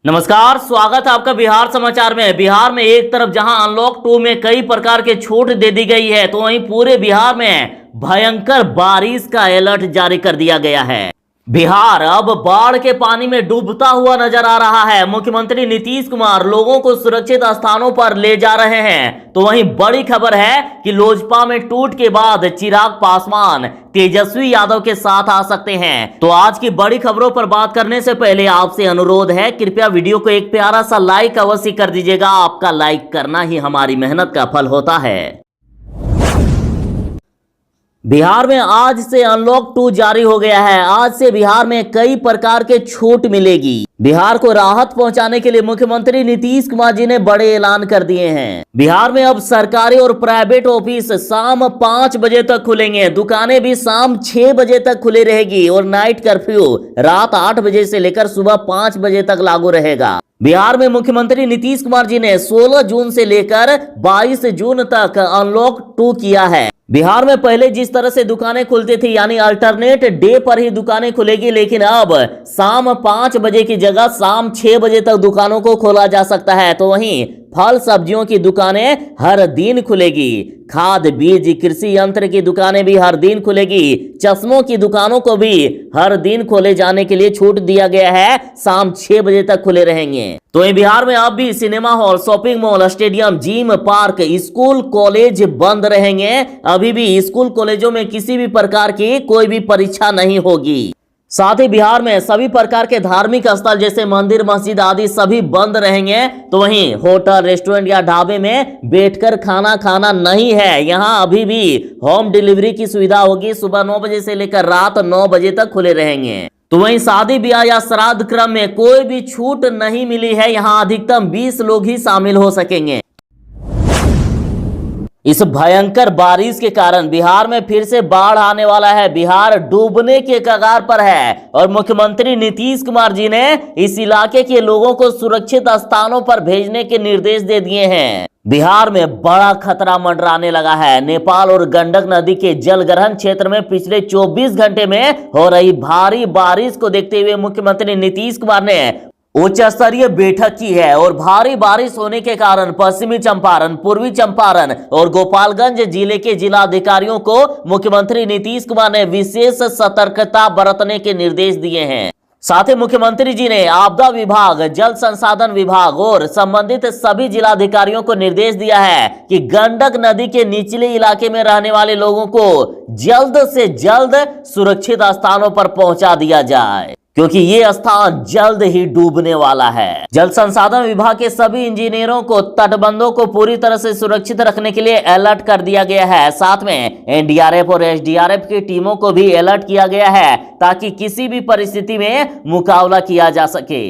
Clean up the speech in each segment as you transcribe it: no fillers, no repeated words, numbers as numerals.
नमस्कार, स्वागत है आपका बिहार समाचार में। बिहार में एक तरफ जहां अनलॉक 2 में कई प्रकार के छूट दे दी गई है, तो वहीं पूरे बिहार में भयंकर बारिश का अलर्ट जारी कर दिया गया है। बिहार अब बाढ़ के पानी में डूबता हुआ नजर आ रहा है। मुख्यमंत्री नीतीश कुमार लोगों को सुरक्षित स्थानों पर ले जा रहे हैं, तो वहीं बड़ी खबर है कि लोजपा में टूट के बाद चिराग पासवान तेजस्वी यादव के साथ आ सकते हैं। तो आज की बड़ी खबरों पर बात करने से पहले आपसे अनुरोध है, कृपया वीडियो को एक प्यारा सा लाइक अवश्य कर दीजिएगा। आपका लाइक करना ही हमारी मेहनत का फल होता है। बिहार में आज से अनलॉक 2 जारी हो गया है। आज से बिहार में कई प्रकार के छूट मिलेगी। बिहार को राहत पहुंचाने के लिए मुख्यमंत्री नीतीश कुमार जी ने बड़े ऐलान कर दिए हैं। बिहार में अब सरकारी और प्राइवेट ऑफिस शाम 5 बजे तक खुलेंगे। दुकानें भी शाम 6 बजे तक खुली रहेगी और नाइट कर्फ्यू रात 8 बजे से लेकर सुबह 5 बजे तक लागू रहेगा। बिहार में मुख्यमंत्री नीतीश कुमार जी ने 16 जून से लेकर 22 जून तक अनलॉक 2 किया है। बिहार में पहले जिस तरह से दुकानें खुलती थी, यानी अल्टरनेट डे पर ही दुकानें खुलेगी, लेकिन अब शाम 5 बजे की जगह शाम 6 बजे तक दुकानों को खोला जा सकता है। तो वहीं फल सब्जियों की दुकानें हर दिन खुलेगी। खाद बीज कृषि यंत्र की दुकानें भी हर दिन खुलेगी। चश्मों की दुकानों को भी हर दिन खोले जाने के लिए छूट दिया गया है, शाम 6 बजे तक खुले रहेंगे। तो ये बिहार में अब भी cinema hall, shopping mall, stadium, gym, park, school, college बंद रहेंगे। अभी भी स्कूल कॉलेजों में किसी भी प्रकार की कोई भी परीक्षा नहीं होगी। साथ ही बिहार में सभी प्रकार के धार्मिक स्थल जैसे मंदिर, मस्जिद आदि सभी बंद रहेंगे। तो वहीं होटल, रेस्टोरेंट या ढाबे में बैठकर खाना खाना नहीं है। यहां अभी भी होम डिलीवरी की सुविधा होगी। सुबह 9 बजे से लेकर रात 9 बजे तक खुले रहेंगे। तो वहीं शादी ब्याह या श्राद्ध क्रम में कोई भी छूट नहीं मिली है। यहां अधिकतम 20 लोग ही शामिल हो सकेंगे। इस भयंकर बारिश के कारण बिहार में फिर से बाढ़ आने वाला है। बिहार डूबने के कगार पर है और मुख्यमंत्री नीतीश कुमार जी ने इस इलाके के लोगों को सुरक्षित स्थानों पर भेजने के निर्देश दे दिए हैं। बिहार में बड़ा खतरा मंडराने लगा है। नेपाल और गंडक नदी के जलग्रहण क्षेत्र में पिछले 24 घंटे में हो रही भारी बारिश को देखते हुए मुख्यमंत्री नीतीश कुमार ने उच्च स्तरीय बैठक की है और भारी बारिश होने के कारण पश्चिमी चंपारण, पूर्वी चंपारण और गोपालगंज जिले के जिलाधिकारियों को मुख्यमंत्री नीतीश कुमार ने विशेष सतर्कता बरतने के निर्देश दिए हैं। साथ ही मुख्यमंत्री जी ने आपदा विभाग, जल संसाधन विभाग और संबंधित सभी जिलाधिकारियों को निर्देश दिया है कि गंडक नदी के निचले इलाके में रहने वाले लोगों को जल्द से जल्द सुरक्षित स्थानों पर पहुंचा दिया जाए, क्योंकि ये स्थान जल्द ही डूबने वाला है। जल संसाधन विभाग के सभी इंजीनियरों को तटबंधों को पूरी तरह से सुरक्षित रखने के लिए अलर्ट कर दिया गया है। साथ में एनडीआरएफ और एसडीआरएफ की टीमों को भी अलर्ट किया गया है, ताकि किसी भी परिस्थिति में मुकाबला किया जा सके।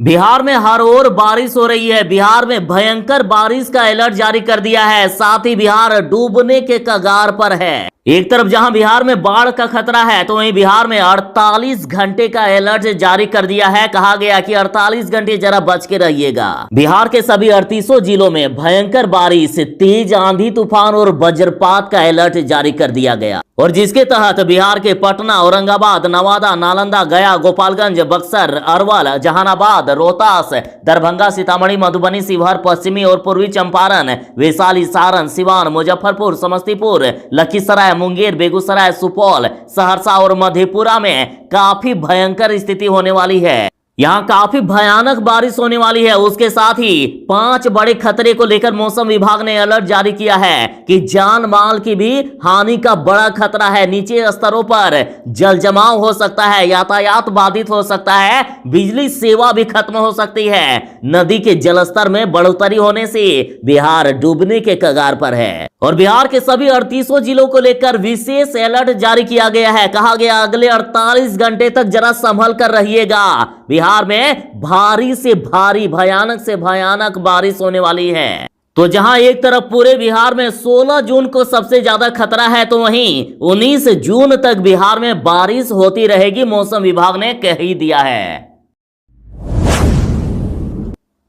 बिहार में हर ओर बारिश हो रही है। बिहार में भयंकर बारिश का अलर्ट जारी कर दिया है। साथ ही बिहार डूबने के कगार पर है। एक तरफ जहां बिहार में बाढ़ का खतरा है, तो वहीं बिहार में 48 घंटे का अलर्ट जारी कर दिया है। कहा गया कि 48 घंटे जरा बच के रहिएगा। बिहार के सभी 38 जिलों में भयंकर बारिश, तेज आंधी तूफान और वज्रपात का अलर्ट जारी कर दिया गया, और जिसके तहत बिहार के पटना, औरंगाबाद, नवादा, नालंदा, गया, गोपालगंज, बक्सर, अरवल, जहानाबाद, रोहतास, दरभंगा, सीतामढ़ी, मधुबनी, शिवहर, पश्चिमी और पूर्वी चंपारण, वैशाली, सारण, सिवान, मुजफ्फरपुर, समस्तीपुर, लखीसराय, मुंगेर, बेगूसराय, सुपौल, सहरसा और मधेपुरा में काफी भयंकर स्थिति होने वाली है। यहाँ काफी भयानक बारिश होने वाली है। उसके साथ ही 5 बड़े खतरे को लेकर मौसम विभाग ने अलर्ट जारी किया है कि जान माल की भी हानि का बड़ा खतरा है। नीचे स्तरों पर जल जमाव हो सकता है, यातायात बाधित हो सकता है, बिजली सेवा भी खत्म हो सकती है। नदी के जलस्तर में बढ़ोतरी होने से बिहार डूबने के कगार पर है और बिहार के सभी 38 जिलों को लेकर विशेष अलर्ट जारी किया गया है। कहा गया अगले 48 घंटे तक जरा संभल कर रहिएगा। बिहार में भारी से भारी, भयानक से भयानक बारिश होने वाली है। तो जहां एक तरफ पूरे बिहार में 16 जून को सबसे ज्यादा खतरा है, तो वहीं 19 जून तक बिहार में बारिश होती रहेगी, मौसम विभाग ने कह ही दिया है।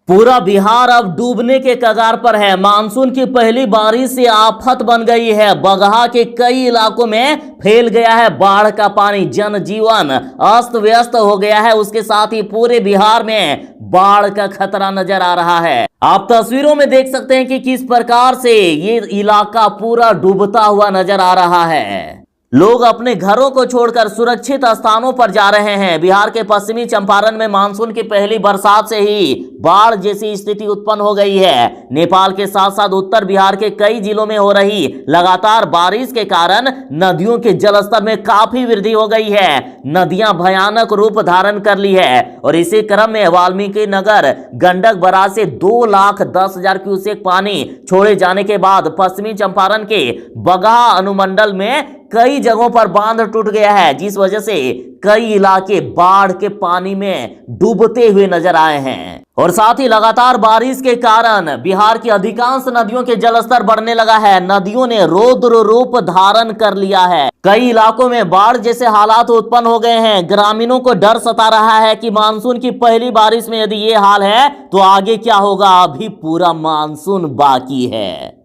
पूरा बिहार अब डूबने के कगार पर है। मानसून की पहली बारिश से आफत बन गई है। बगहा के कई इलाकों में फैल गया है बाढ़ का पानी। जनजीवन अस्त व्यस्त हो गया है। उसके साथ ही पूरे बिहार में बाढ़ का खतरा नजर आ रहा है। आप तस्वीरों में देख सकते हैं कि किस प्रकार से ये इलाका पूरा डूबता हुआ नजर आ रहा है। लोग अपने घरों को छोड़कर सुरक्षित स्थानों पर जा रहे हैं। बिहार के पश्चिमी चंपारण में मानसून की पहली बरसात से ही बाढ़ जैसी स्थिति उत्पन्न हो गई है। नेपाल के साथ साथ उत्तर बिहार के कई जिलों में हो रही लगातार बारिश के कारण नदियों के जलस्तर में काफी वृद्धि हो गई है। नदियां भयानक रूप धारण कर ली है और इसी क्रम में वाल्मीकि नगर गंडक बराज से 2,10,000 क्यूसेक पानी छोड़े जाने के बाद पश्चिमी चंपारण के बगहा अनुमंडल में कई जगहों पर बांध टूट गया है, जिस वजह से कई इलाके बाढ़ के पानी में डूबते हुए नजर आए हैं। और साथ ही लगातार बारिश के कारण बिहार की अधिकांश नदियों के जलस्तर बढ़ने लगा है। नदियों ने रौद्र रूप धारण कर लिया है। कई इलाकों में बाढ़ जैसे हालात उत्पन्न हो गए हैं। ग्रामीणों को डर सता रहा है कि मानसून की पहली बारिश में यदि ये हाल है तो आगे क्या होगा। अभी पूरा मानसून बाकी है।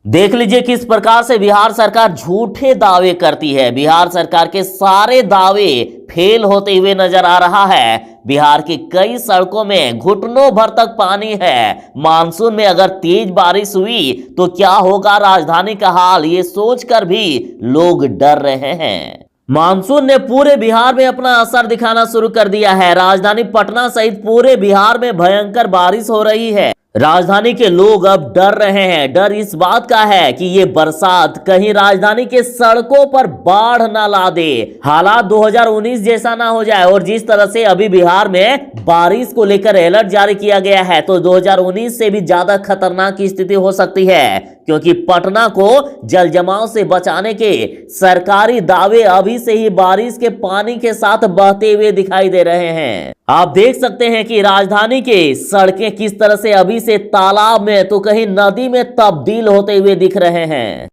देख लीजिए किस प्रकार से बिहार सरकार झूठे दावे करती है। बिहार सरकार के सारे दावे फेल होते हुए नजर आ रहा है। बिहार की कई सड़कों में घुटनों भर तक पानी है। मानसून में अगर तेज बारिश हुई तो क्या होगा राजधानी का हाल, ये सोचकर भी लोग डर रहे हैं। मानसून ने पूरे बिहार में अपना असर दिखाना शुरू कर दिया है। राजधानी पटना सहित पूरे बिहार में भयंकर बारिश हो रही है। राजधानी के लोग अब डर रहे हैं। डर इस बात का है कि ये बरसात कहीं राजधानी के सड़कों पर बाढ़ ना ला दे, हालात 2019 जैसा ना हो जाए। और जिस तरह से अभी बिहार में बारिश को लेकर अलर्ट जारी किया गया है तो 2019 से भी ज्यादा खतरनाक स्थिति हो सकती है, क्योंकि पटना को जल जमाव से बचाने के सरकारी दावे अभी से ही बारिश के पानी के साथ बहते हुए दिखाई दे रहे हैं। आप देख सकते हैं कि राजधानी के सड़कें किस तरह से अभी से तालाब में तो कहीं नदी में तब्दील होते हुए दिख रहे हैं।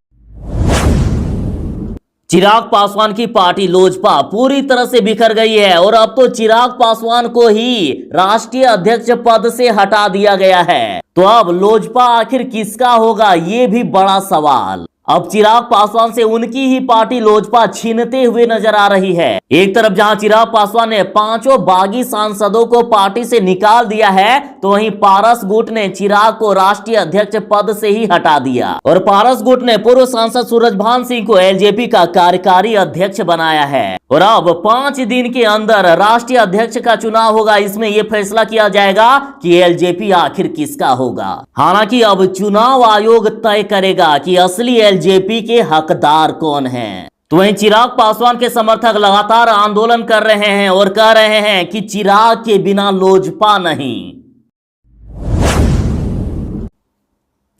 चिराग पासवान की पार्टी लोजपा पूरी तरह से बिखर गई है और अब तो चिराग पासवान को ही राष्ट्रीय अध्यक्ष पद से हटा दिया गया है। तो अब लोजपा आखिर किसका होगा, ये भी बड़ा सवाल। अब चिराग पासवान से उनकी ही पार्टी लोजपा छीनते हुए नजर आ रही है। एक तरफ जहां चिराग पासवान ने 5 बागी सांसदों को पार्टी से निकाल दिया है तो वहीं पारस गुट ने चिराग को राष्ट्रीय अध्यक्ष पद से ही हटा दिया। और पारस गुट ने पूर्व सांसद सूरजभान सिंह को एलजेपी का कार्यकारी अध्यक्ष बनाया है। और अब 5 दिन के अंदर राष्ट्रीय अध्यक्ष का चुनाव होगा। इसमें यह फैसला किया जाएगा कि एलजेपी आखिर किसका होगा। हालांकि अब चुनाव आयोग तय करेगा कि असली एलजेपी के हकदार कौन हैं। तो वहीं चिराग पासवान के समर्थक लगातार आंदोलन कर रहे हैं और कह रहे हैं कि चिराग के बिना लोजपा नहीं।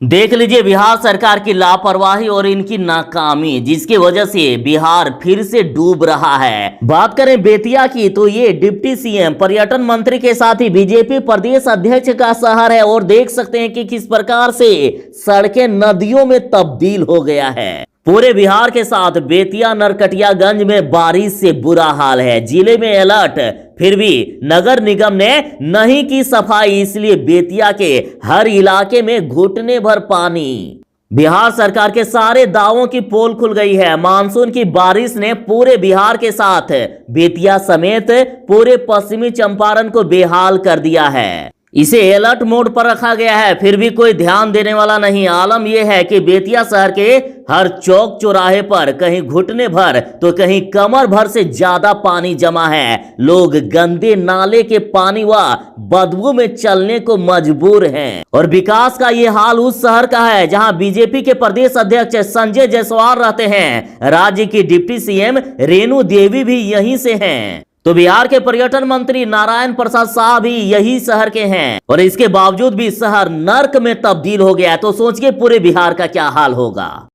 देख लीजिए बिहार सरकार की लापरवाही और इनकी नाकामी, जिसकी वजह से बिहार फिर से डूब रहा है। बात करें बेतिया की तो ये डिप्टी सीएम पर्यटन मंत्री के साथ ही बीजेपी प्रदेश अध्यक्ष का शहर है। और देख सकते हैं कि किस प्रकार से सड़कें नदियों में तब्दील हो गया है। पूरे बिहार के साथ बेतिया नरकटियागंज में बारिश से बुरा हाल है। जिले में अलर्ट, फिर भी नगर निगम ने नहीं की सफाई, इसलिए बेतिया के हर इलाके में घुटने भर पानी। बिहार सरकार के सारे दावों की पोल खुल गई है। मानसून की बारिश ने पूरे बिहार के साथ बेतिया समेत पूरे पश्चिमी चंपारण को बेहाल कर दिया है। इसे अलर्ट मोड पर रखा गया है, फिर भी कोई ध्यान देने वाला नहीं। आलम यह है कि बेतिया शहर के हर चौक चौराहे पर कहीं घुटने भर तो कहीं कमर भर से ज्यादा पानी जमा है। लोग गंदे नाले के पानी व बदबू में चलने को मजबूर हैं। और विकास का ये हाल उस शहर का है जहां बीजेपी के प्रदेश अध्यक्ष संजय जायसवाल रहते हैं। राज्य की डिप्टी सीएम रेणु देवी भी यहीं से हैं। तो बिहार के पर्यटन मंत्री नारायण प्रसाद शाह भी यही शहर के हैं। और इसके बावजूद भी शहर नर्क में तब्दील हो गया है। तो सोचिए पूरे बिहार का क्या हाल होगा।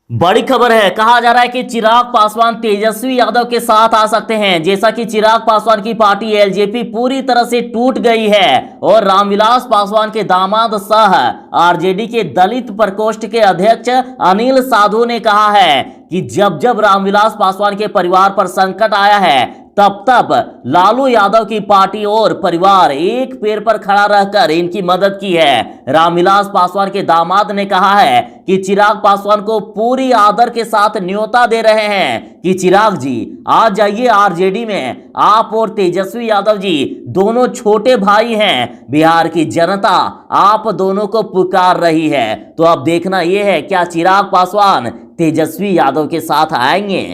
बड़ी खबर है, कहा जा रहा है कि चिराग पासवान तेजस्वी यादव के साथ आ सकते हैं। जैसा कि चिराग पासवान की पार्टी एलजेपी पूरी तरह से टूट गई है और रामविलास पासवान के दामाद सह आरजेडी के दलित प्रकोष्ठ के अध्यक्ष अनिल साधु ने कहा है कि जब जब रामविलास पासवान के परिवार पर संकट आया है तब लालू यादव की पार्टी और परिवार एक पैर पर खड़ा रहकर इनकी मदद की है। रामविलास पासवान के दामाद ने कहा है कि चिराग पासवान को पूरी आदर के साथ न्योता दे रहे हैं कि चिराग जी आ जाइए आरजेडी में। आप और तेजस्वी यादव जी दोनों छोटे भाई हैं। बिहार की जनता आप दोनों को पुकार रही है। तो अब देखना यह है क्या चिराग पासवान तेजस्वी यादव के साथ आएंगे।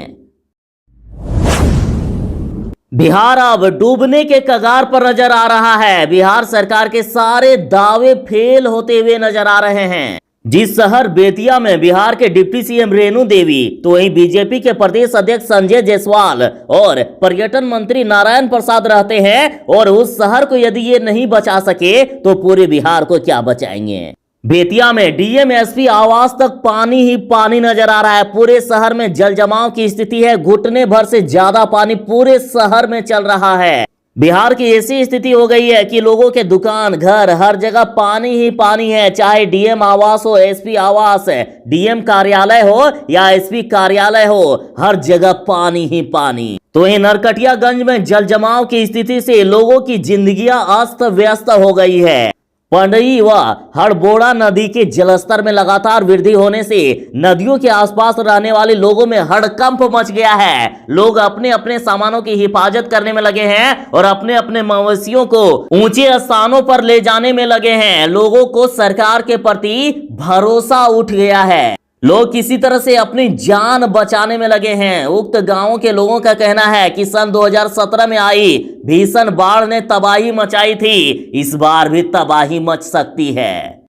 बिहार अब डूबने के कगार पर नजर आ रहा है। बिहार सरकार के सारे दावे फेल होते हुए नजर आ रहे हैं। जिस शहर बेतिया में बिहार के डिप्टी सीएम रेणु देवी, तो वहीं बीजेपी के प्रदेश अध्यक्ष संजय जायसवाल और पर्यटन मंत्री नारायण प्रसाद रहते हैं, और उस शहर को यदि ये नहीं बचा सके तो पूरे बिहार को क्या बचाएंगे। बेतिया में डीएम एसपी आवास तक पानी ही पानी नजर आ रहा है। पूरे शहर में जल जमाव की स्थिति है। घुटने भर से ज्यादा पानी पूरे शहर में चल रहा है। बिहार की ऐसी स्थिति हो गई है कि लोगों के दुकान, घर, हर जगह पानी ही पानी है। चाहे डीएम आवास हो, एसपी आवास, डीएम कार्यालय हो या एसपी कार्यालय हो, हर जगह पानी ही पानी। तो ये नरकटियागंज में जल जमाव की स्थिति से लोगों की जिंदगियां अस्त व्यस्त हो गई है। पंडई व हड़बोड़ा नदी के जलस्तर में लगातार वृद्धि होने से नदियों के आसपास रहने वाले लोगों में हड़कंप मच गया है। लोग अपने अपने सामानों की हिफाजत करने में लगे हैं और अपने अपने मवेशियों को ऊंचे स्थानों पर ले जाने में लगे हैं। लोगों को सरकार के प्रति भरोसा उठ गया है। लोग किसी तरह से अपनी जान बचाने में लगे हैं। उक्त गांवों के लोगों का कहना है कि सन 2017 में आई भीषण बाढ़ ने तबाही मचाई थी, इस बार भी तबाही मच सकती है।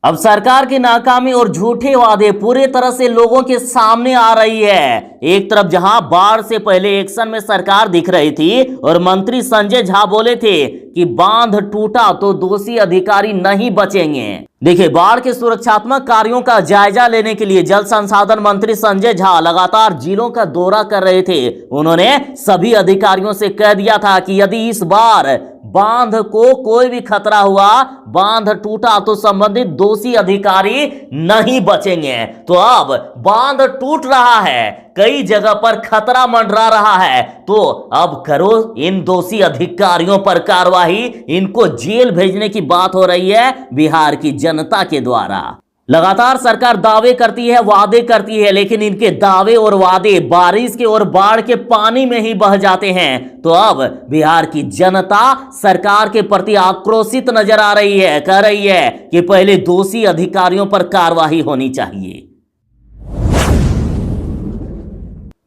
अब सरकार की नाकामी और झूठे वादे पूरी तरह से लोगों के सामने आ रही है। एक तरफ जहां बाढ़ से पहले एक्शन में सरकार दिख रही थी और मंत्री संजय झा बोले थे कि बांध टूटा तो दोषी अधिकारी नहीं बचेंगे। देखिए, बाढ़ के सुरक्षात्मक कार्यों का जायजा लेने के लिए जल संसाधन मंत्री संजय झा लगातार जिलों का दौरा कर रहे थे। उन्होंने सभी अधिकारियों से कह दिया था कि यदि इस बार बांध को कोई भी खतरा हुआ, बांध टूटा, तो संबंधित दोषी अधिकारी नहीं बचेंगे। तो अब बांध टूट रहा है, कई जगह पर खतरा मंडरा रहा है, तो अब करो इन दोषी अधिकारियों पर कार्रवाई। इनको जेल भेजने की बात हो रही है बिहार की जनता के द्वारा। लगातार सरकार दावे करती है, वादे करती है, लेकिन इनके दावे और वादे बारिश के और बाढ़ के पानी में ही बह जाते हैं। तो अब बिहार की जनता सरकार के प्रति आक्रोशित नजर आ रही है, कह रही है कि पहले दोषी अधिकारियों पर कार्रवाई होनी चाहिए।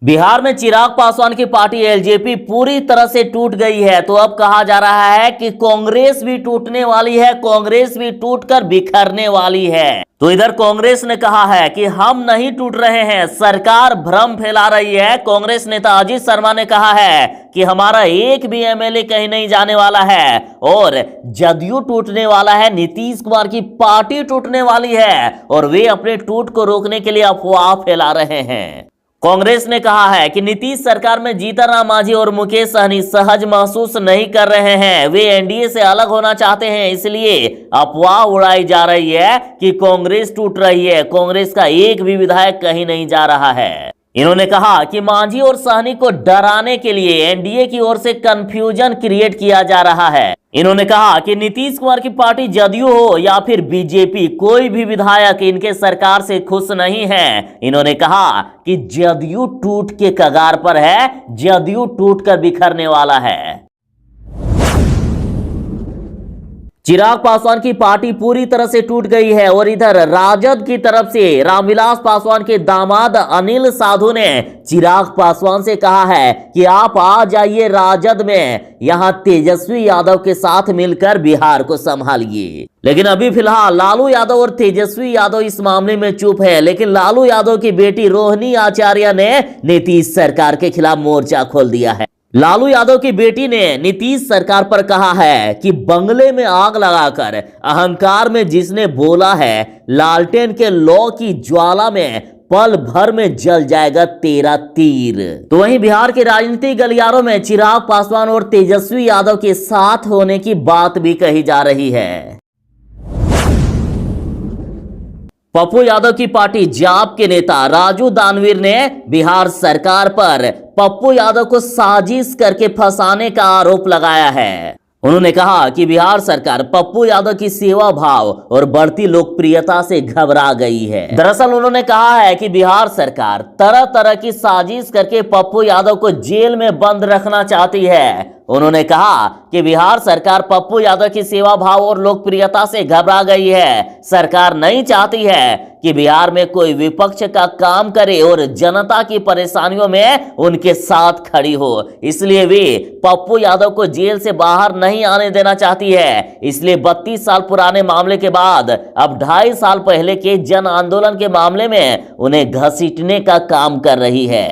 बिहार में चिराग पासवान की पार्टी एलजेपी पूरी तरह से टूट गई है। तो अब कहा जा रहा है कि कांग्रेस भी टूटने वाली है, कांग्रेस भी टूटकर बिखरने वाली है। तो इधर कांग्रेस ने कहा है कि हम नहीं टूट रहे हैं, सरकार भ्रम फैला रही है। कांग्रेस नेता अजीत शर्मा ने कहा है कि हमारा एक भी एमएलए कहीं नहीं जाने वाला है और जदयू टूटने वाला है, नीतीश कुमार की पार्टी टूटने वाली है और वे अपने टूट को रोकने के लिए अफवाह फैला रहे हैं। कांग्रेस ने कहा है कि नीतीश सरकार में जीतन राम मांझी और मुकेश सहनी सहज महसूस नहीं कर रहे हैं। वे एनडीए से अलग होना चाहते हैं, इसलिए अफवाह उड़ाई जा रही है कि कांग्रेस टूट रही है। कांग्रेस का एक भी विधायक कहीं नहीं जा रहा है। इन्होंने कहा कि मांझी और सहनी को डराने के लिए एनडीए की ओर से कंफ्यूजन क्रिएट किया जा रहा है। इन्होंने कहा कि नीतीश कुमार की पार्टी जदयू हो या फिर बीजेपी, कोई भी विधायक इनके सरकार से खुश नहीं है। इन्होंने कहा कि जदयू टूट के कगार पर है, जदयू टूटकर बिखरने वाला है। चिराग पासवान की पार्टी पूरी तरह से टूट गई है और इधर राजद की तरफ से रामविलास पासवान के दामाद अनिल साधु ने चिराग पासवान से कहा है कि आप आ जाइए राजद में, यहां तेजस्वी यादव के साथ मिलकर बिहार को संभालिए। लेकिन अभी फिलहाल लालू यादव और तेजस्वी यादव इस मामले में चुप है। लेकिन लालू यादव की बेटी रोहिणी आचार्य ने नीतीश सरकार के खिलाफ मोर्चा खोल दिया है। लालू यादव की बेटी ने नीतीश सरकार पर कहा है कि बंगले में आग लगाकर अहंकार में जिसने बोला है लालटेन के लौ की ज्वाला में पल भर में जल जाएगा तेरा तीर। तो वहीं बिहार के राजनीतिक गलियारों में चिराग पासवान और तेजस्वी यादव के साथ होने की बात भी कही जा रही है। पप्पू यादव की पार्टी जाप के नेता राजू दानवीर ने बिहार सरकार पर पप्पू यादव को साजिश करके फंसाने का आरोप लगाया है। उन्होंने कहा कि बिहार सरकार पप्पू यादव की सेवा भाव और बढ़ती लोकप्रियता से घबरा गई है। दरअसल उन्होंने कहा है कि बिहार सरकार तरह तरह की साजिश करके पप्पू यादव को जेल में बंद रखना चाहती है। उन्होंने कहा कि बिहार सरकार पप्पू यादव की सेवा भाव और लोकप्रियता से घबरा गई है। सरकार नहीं चाहती है कि बिहार में कोई विपक्ष का काम करे और जनता की परेशानियों में उनके साथ खड़ी हो, इसलिए वे पप्पू यादव को जेल से बाहर नहीं आने देना चाहती है। इसलिए 32 साल पुराने मामले के बाद अब 2.5 साल पहले के जन आंदोलन के मामले में उन्हें घसीटने का काम कर रही है।